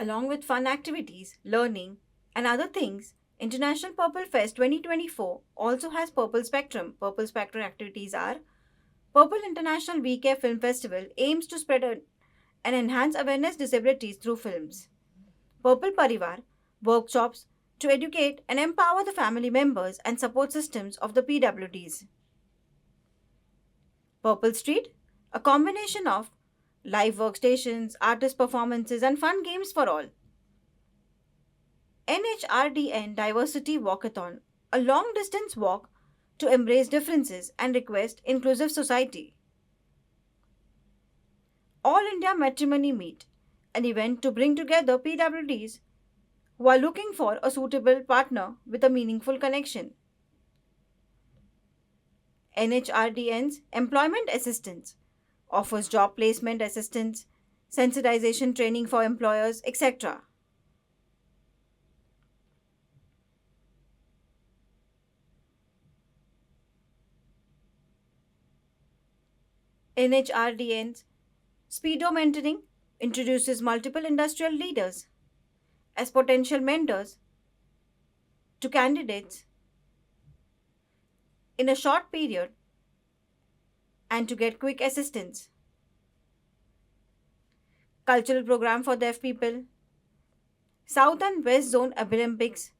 Along with fun activities, learning, and other things, International Purple Fest 2024 also has Purple Spectrum. Purple Spectrum activities are Purple International Weekend Film Festival aims to spread and enhance awareness disabilities through films. Purple Parivaar workshops to educate and empower the family members and support systems of the PwDs. Purple Street, a combination of live workstations, artist performances, and fun games for all. NHRDN Diversity Walkathon, a long distance walk to embrace differences and request inclusive society. All India Matrimony Meet, an event to bring together PwDs who are looking for a suitable partner with a meaningful connection. NHRDN's Employment Assistance offers job placement assistance, sensitization training for employers, etc. NHRDN's Speedo Mentoring introduces multiple industrial leaders as potential mentors to candidates in a short period and to get quick assistance. Cultural program for deaf people, South and West Zone Olympics,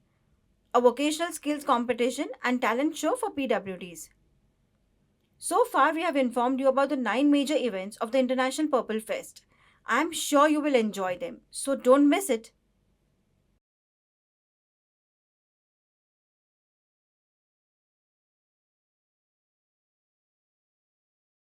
a vocational skills competition and talent show for PwDs. So far, we have informed you about the 9 major events of the International Purple Fest. I'm sure you will enjoy them, so don't miss it.